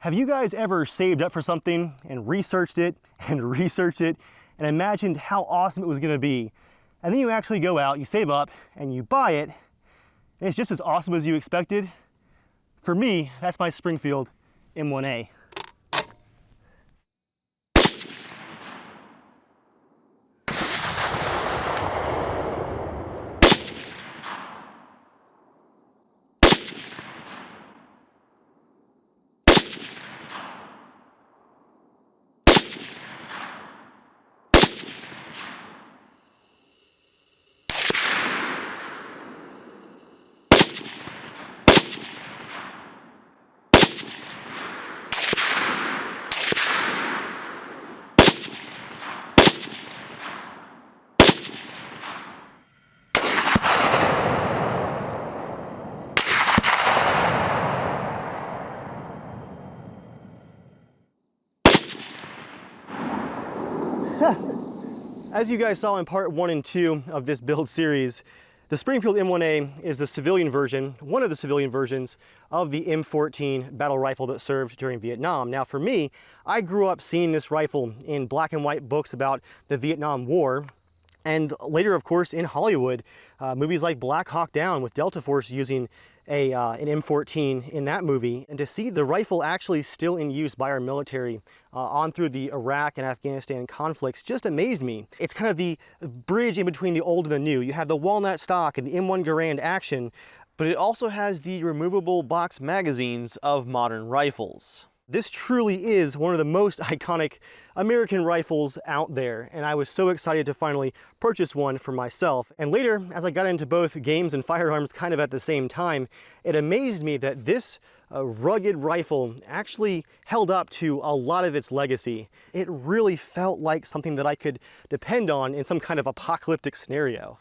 Have you guys ever saved up for something and researched it and researched it and imagined how awesome it was going to be? And then you actually go out, you save up, and you buy it, and it's just as awesome as you expected? For me, that's my Springfield M1A. As you guys saw in part 1 and 2 of this build series, the Springfield M1A is the civilian version, one of the civilian versions of the M14 battle rifle that served during Vietnam. Now for me, I grew up seeing this rifle in black and white books about the Vietnam War, and later of course in Hollywood, movies like Black Hawk Down with Delta Force using an M14 in that movie. And to see the rifle actually still in use by our military on through the Iraq and Afghanistan conflicts just amazed me. It's kind of the bridge in between the old and the new. You have the walnut stock and the M1 Garand action, but it also has the removable box magazines of modern rifles. This truly is one of the most iconic American rifles out there, and I was so excited to finally purchase one for myself. And later, as I got into both games and firearms kind of at the same time, it amazed me that this rugged rifle actually held up to a lot of its legacy. It really felt like something that I could depend on in some kind of apocalyptic scenario.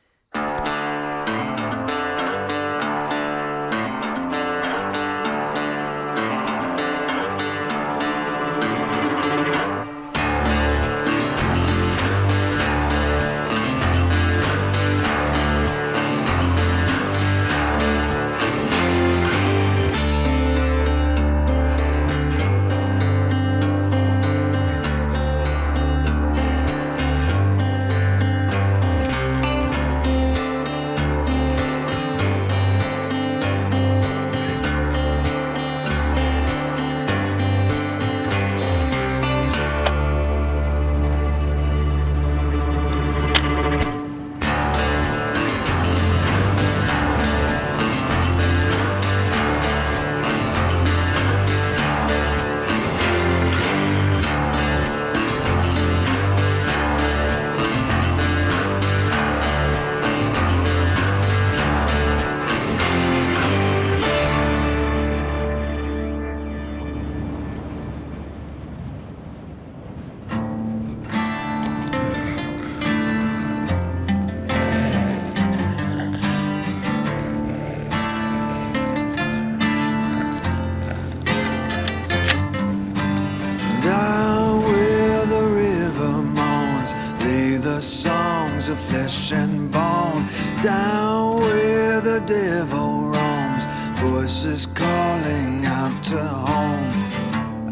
Of flesh and bone, down where the devil roams, voices calling out to home.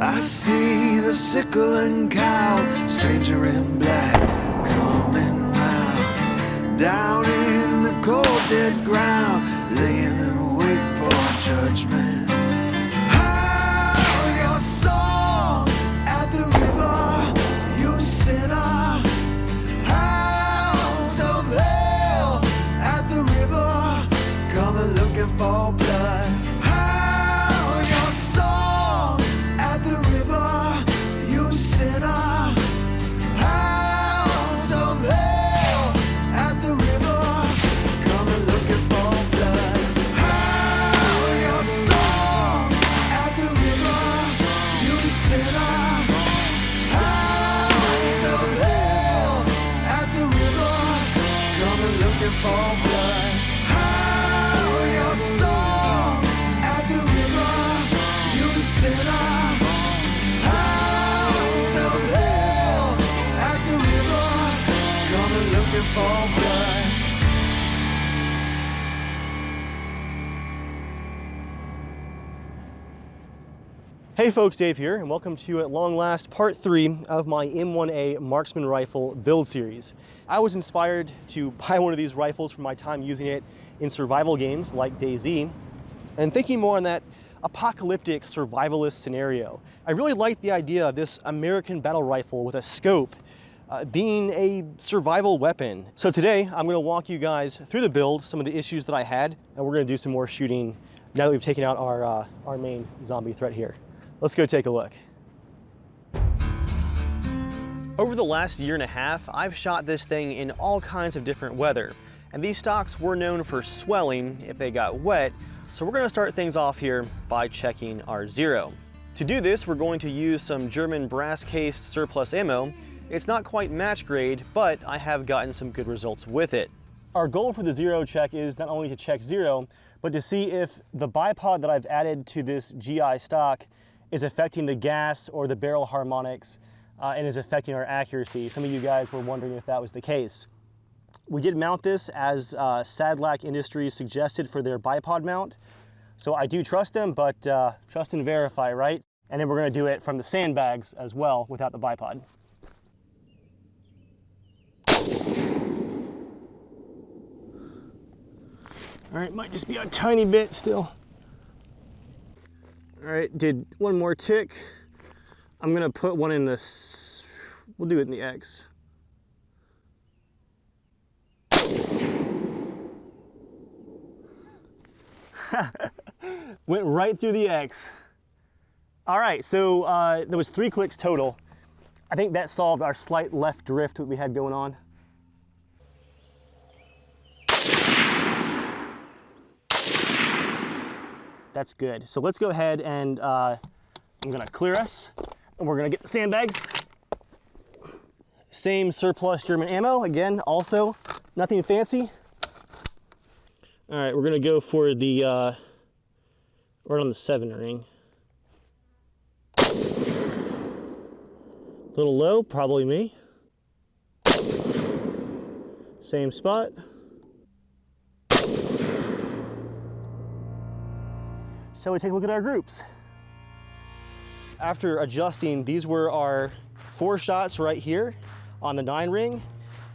I see the sickle and cow, stranger in black coming round, down in the cold dead ground, laying in wait for judgment. How your song at the river, you sinner. Looking for blood. How your song at the river, you sinner. Hounds of hell at the river, coming looking for blood. How your song Hey folks, Dave here, and welcome to, at long last, part 3 of my M1A Marksman rifle build series. I was inspired to buy one of these rifles from my time using it in survival games like DayZ, and thinking more on that apocalyptic survivalist scenario. I really liked the idea of this American battle rifle with a scope being a survival weapon. So today, I'm gonna walk you guys through the build, some of the issues that I had, and we're gonna do some more shooting now that we've taken out our main zombie threat here. Let's go take a look. Over the last year and a half, I've shot this thing in all kinds of different weather, and these stocks were known for swelling if they got wet, so we're gonna start things off here by checking our zero. To do this, we're going to use some German brass-cased surplus ammo. It's not quite match grade, but I have gotten some good results with it. Our goal for the zero check is not only to check zero, but to see if the bipod that I've added to this GI stock is affecting the gas or the barrel harmonics and is affecting our accuracy. Some of you guys were wondering if that was the case. We did mount this as Sadlac Industries suggested for their bipod mount. So I do trust them, but trust and verify, right? And then we're gonna do it from the sandbags as well without the bipod. All right, might just be a tiny bit still. All right, did one more tick. I'm gonna put one in this, we'll do it in the X. Went right through the X. All right, so there was 3 clicks total. I think that solved our slight left drift that we had going on. That's good. So let's go ahead and I'm gonna clear us and we're gonna get the sandbags. Same surplus German ammo, again, also nothing fancy. All right, we're gonna go for the, right on the 7 ring. A little low, probably me. Same spot. Shall we take a look at our groups? After adjusting, these were our 4 shots right here on the 9 ring.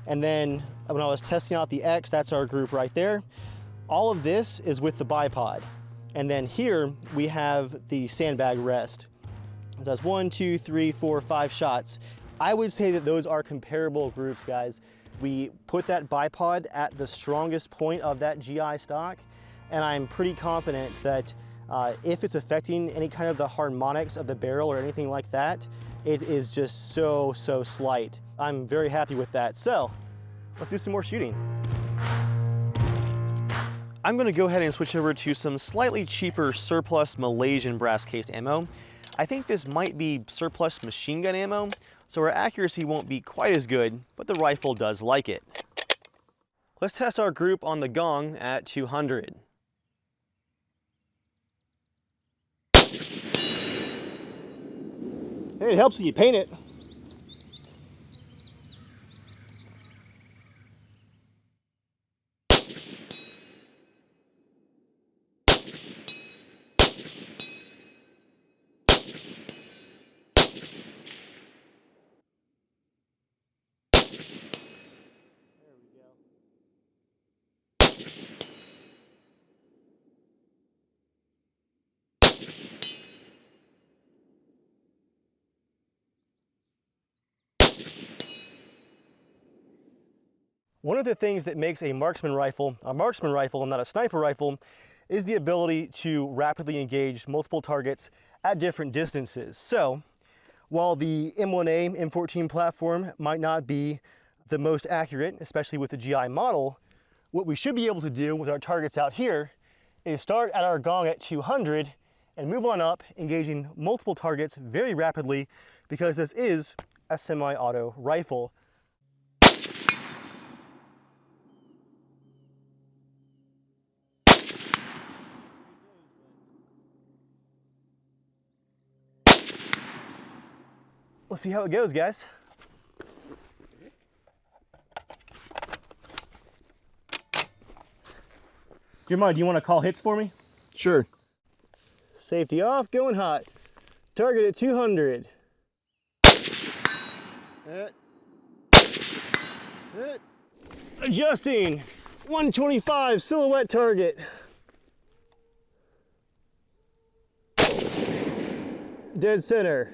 And then when I was testing out the X, that's our group right there. All of this is with the bipod. And then here we have the sandbag rest. So that's 1, 2, 3, 4, 5 shots. I would say that those are comparable groups, guys. We put that bipod at the strongest point of that GI stock, and I'm pretty confident that if it's affecting any kind of the harmonics of the barrel or anything like that, it is just so slight. I'm very happy with that. So let's do some more shooting. I'm gonna go ahead and switch over to some slightly cheaper surplus Malaysian brass-cased ammo. I think this might be surplus machine gun ammo, so our accuracy won't be quite as good, but the rifle does like it. Let's test our group on the gong at 200. Hey, it helps when you paint it. One of the things that makes a marksman rifle and not a sniper rifle is the ability to rapidly engage multiple targets at different distances. So while the M1A M14 platform might not be the most accurate, especially with the GI model, what we should be able to do with our targets out here is start at our gong at 200 and move on up, engaging multiple targets very rapidly, because this is a semi-auto rifle. Let's see how it goes, guys. Jeremiah, do you want to call hits for me? Sure. Safety off, going hot. Target at 200. Adjusting. 125 silhouette target. Dead center.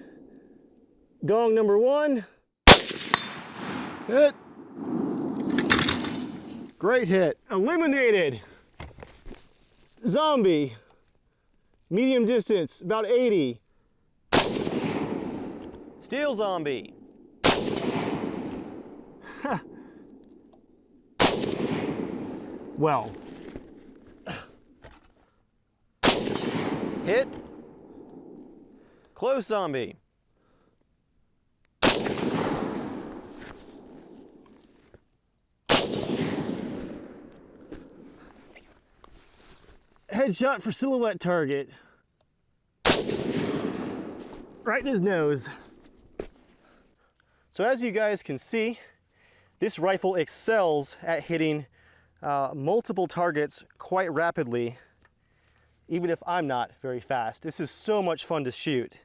Gong number 1. Hit. Great hit. Eliminated. Zombie. Medium distance, about 80. Steel zombie. Well. Hit. Close zombie. Headshot for silhouette target. Right in his nose. So as you guys can see, this rifle excels at hitting multiple targets quite rapidly, even if I'm not very fast. This is so much fun to shoot.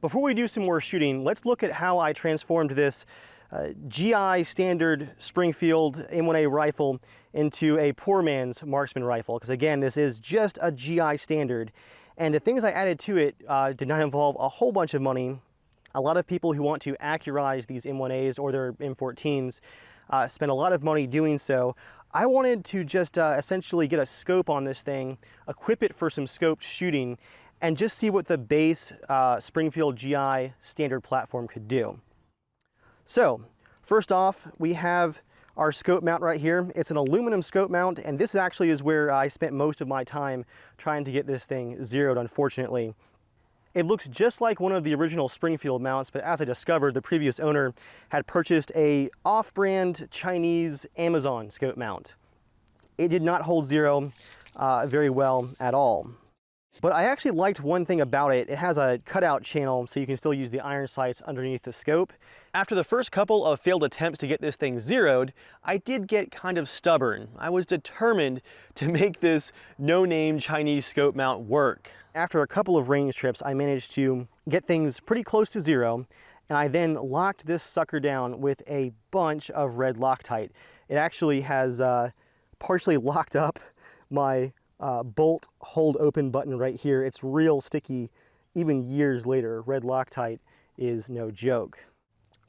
Before we do some more shooting, let's look at how I transformed this GI standard Springfield M1A rifle into a poor man's Marksman rifle, because again, this is just a GI standard. And the things I added to it did not involve a whole bunch of money. A lot of people who want to accurize these M1As or their M14s spend a lot of money doing so. I wanted to just essentially get a scope on this thing, equip it for some scoped shooting, and just see what the base Springfield GI standard platform could do. So, first off, we have our scope mount right here. It's an aluminum scope mount, and this actually is where I spent most of my time trying to get this thing zeroed, unfortunately. It looks just like one of the original Springfield mounts, but as I discovered, the previous owner had purchased a off-brand Chinese Amazon scope mount. It did not hold zero very well at all. But I actually liked one thing about it. It has a cutout channel, so you can still use the iron sights underneath the scope. After the first couple of failed attempts to get this thing zeroed, I did get kind of stubborn. I was determined to make this no-name Chinese scope mount work. After a couple of range trips, I managed to get things pretty close to zero, and I then locked this sucker down with a bunch of red Loctite. It actually has partially locked up my bolt hold open button right here. It's real sticky even years later. Red Loctite is no joke.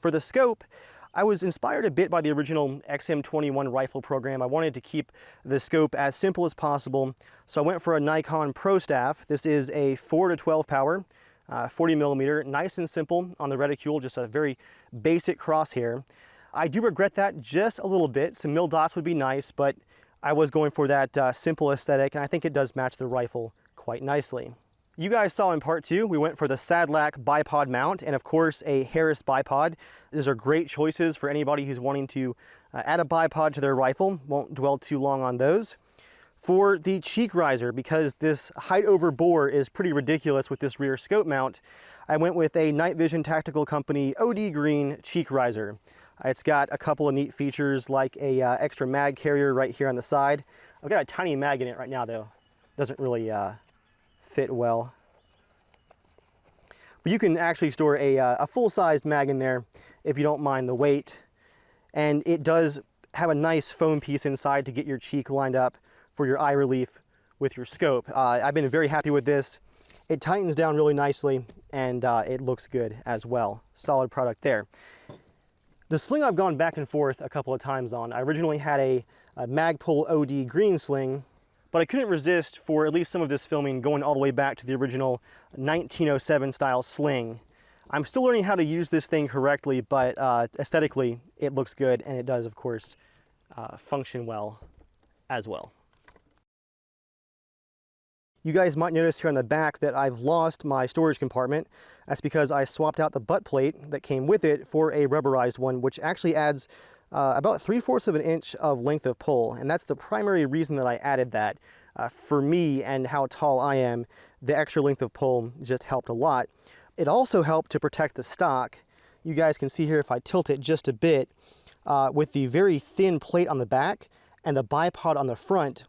For the scope, I was inspired a bit by the original XM21 rifle program. I wanted to keep the scope as simple as possible, so I went for a Nikon Pro Staff. This is a 4-12 power, 40 millimeter, nice and simple on the reticule, just a very basic crosshair. I do regret that just a little bit. Some mil dots would be nice, but I was going for that simple aesthetic, and I think it does match the rifle quite nicely. You guys saw in part 2, we went for the Sadlac bipod mount and of course a Harris bipod. These are great choices for anybody who's wanting to add a bipod to their rifle. Won't dwell too long on those. For the cheek riser, because this height over bore is pretty ridiculous with this rear scope mount, I went with a Night Vision Tactical Company OD Green cheek riser. It's got a couple of neat features like a extra mag carrier right here on the side. I've got a tiny mag in it right now though. Doesn't really fit well. But you can actually store a full-sized mag in there if you don't mind the weight. And it does have a nice foam piece inside to get your cheek lined up for your eye relief with your scope. I've been very happy with this. It tightens down really nicely and it looks good as well. Solid product there. The sling I've gone back and forth a couple of times on. I originally had a Magpul OD green sling, but I couldn't resist for at least some of this filming going all the way back to the original 1907 style sling. I'm still learning how to use this thing correctly, but aesthetically it looks good, and it does of course function well as well. You guys might notice here on the back that I've lost my storage compartment. That's because I swapped out the butt plate that came with it for a rubberized one, which actually adds about 3/4 of an inch of length of pull, and that's the primary reason that I added that. For me and how tall I am, the extra length of pull just helped a lot. It also helped to protect the stock. You guys can see here if I tilt it just a bit, with the very thin plate on the back and the bipod on the front,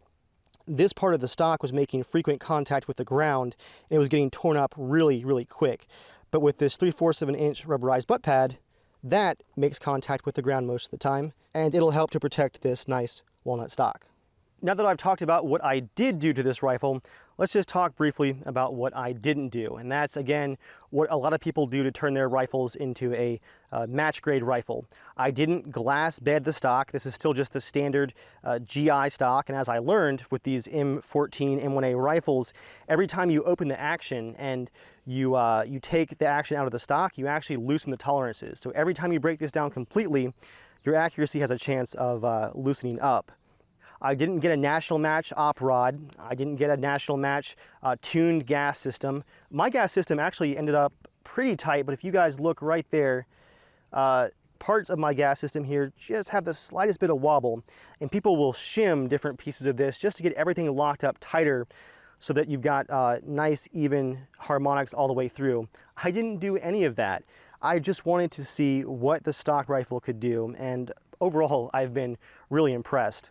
this part of the stock was making frequent contact with the ground, and it was getting torn up really, really quick. But with this 3/4 of an inch rubberized butt pad, that makes contact with the ground most of the time, and it'll help to protect this nice walnut stock. Now that I've talked about what I did do to this rifle, let's just talk briefly about what I didn't do. And that's, again, what a lot of people do to turn their rifles into a match grade rifle. I didn't glass bed the stock. This is still just a standard GI stock. And as I learned with these M14 M1A rifles, every time you open the action and you take the action out of the stock, you actually loosen the tolerances. So every time you break this down completely, your accuracy has a chance of loosening up. I didn't get a national match op rod. I didn't get a national match tuned gas system. My gas system actually ended up pretty tight, but if you guys look right there, parts of my gas system here just have the slightest bit of wobble, and people will shim different pieces of this just to get everything locked up tighter so that you've got nice even harmonics all the way through. I didn't do any of that. I just wanted to see what the stock rifle could do, and overall I've been really impressed.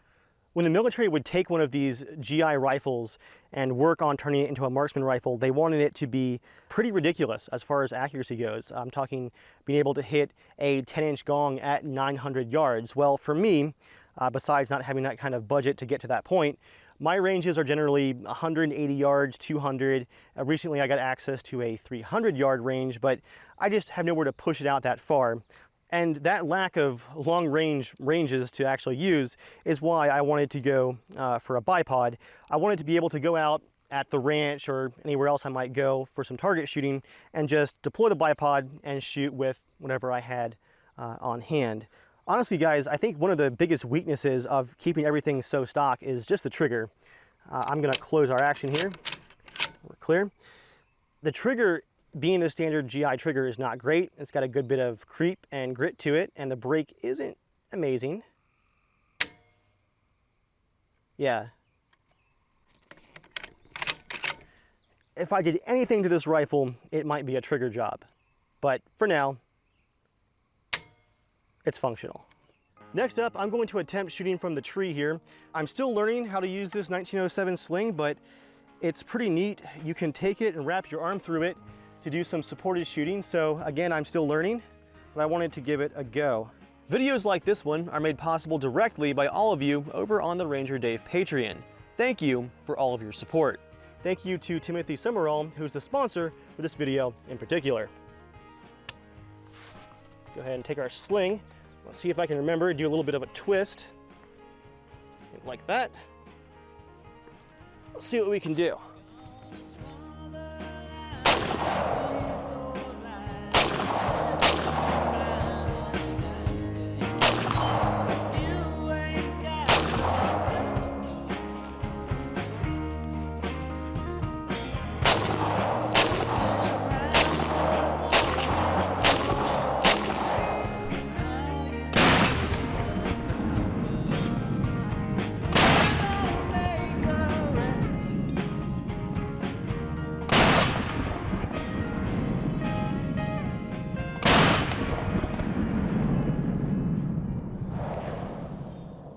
When the military would take one of these GI rifles and work on turning it into a marksman rifle, they wanted it to be pretty ridiculous as far as accuracy goes. I'm talking being able to hit a 10-inch gong at 900 yards. Well, for me, besides not having that kind of budget to get to that point, my ranges are generally 180 yards, 200. Recently I got access to a 300-yard range, but I just have nowhere to push it out that far. And that lack of long ranges to actually use is why I wanted to go for a bipod. I wanted to be able to go out at the ranch or anywhere else I might go for some target shooting and just deploy the bipod and shoot with whatever I had on hand. Honestly, guys, I think one of the biggest weaknesses of keeping everything so stock is just the trigger. I'm gonna close our action here. We're clear. The trigger, being a standard GI trigger, is not great. It's got a good bit of creep and grit to it, and the break isn't amazing. Yeah. If I did anything to this rifle, it might be a trigger job. But for now, it's functional. Next up, I'm going to attempt shooting from the tree here. I'm still learning how to use this 1907 sling, but it's pretty neat. You can take it and wrap your arm through it to do some supported shooting. So again, I'm still learning, but I wanted to give it a go. Videos like this one are made possible directly by all of you over on the RangerDave Patreon. Thank you for all of your support. Thank you to Timothy Summerall, who's the sponsor for this video in particular. Go ahead and take our sling. Let's see if I can remember, do a little bit of a twist. Like that. Let's see what we can do.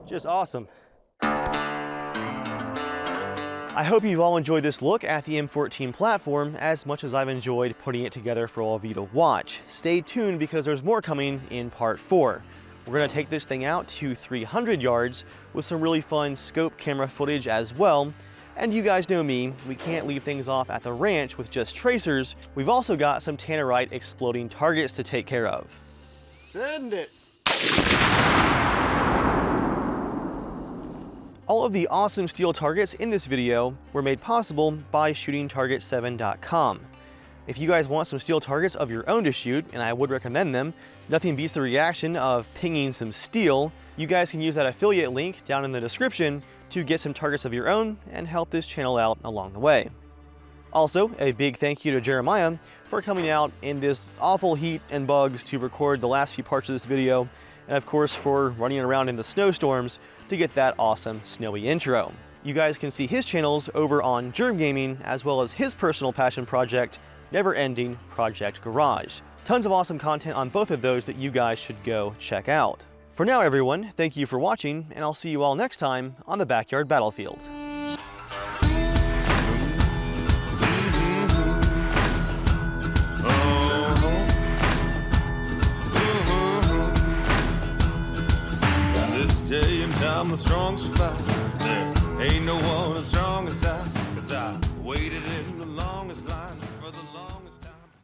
Just awesome. I hope you've all enjoyed this look at the M14 platform as much as I've enjoyed putting it together for all of you to watch. Stay tuned because there's more coming in part 4. We're going to take this thing out to 300 yards with some really fun scope camera footage as well. And you guys know me, we can't leave things off at the ranch with just tracers. We've also got some tannerite exploding targets to take care of. Send it. All of the awesome steel targets in this video were made possible by shootingtarget7.com. If you guys want some steel targets of your own to shoot, and I would recommend them, nothing beats the reaction of pinging some steel. You guys can use that affiliate link down in the description to get some targets of your own and help this channel out along the way. Also, a big thank you to Jeremiah for coming out in this awful heat and bugs to record the last few parts of this video, and of course for running around in the snowstorms to get that awesome snowy intro. You guys can see his channels over on Germ Gaming, as well as his personal passion project, Never Ending Project Garage. Tons of awesome content on both of those that you guys should go check out. For now everyone, thank you for watching, and I'll see you all next time on the Backyard Battlefield. each day, and I'm the strong survivor. There ain't no one as strong as I, 'cause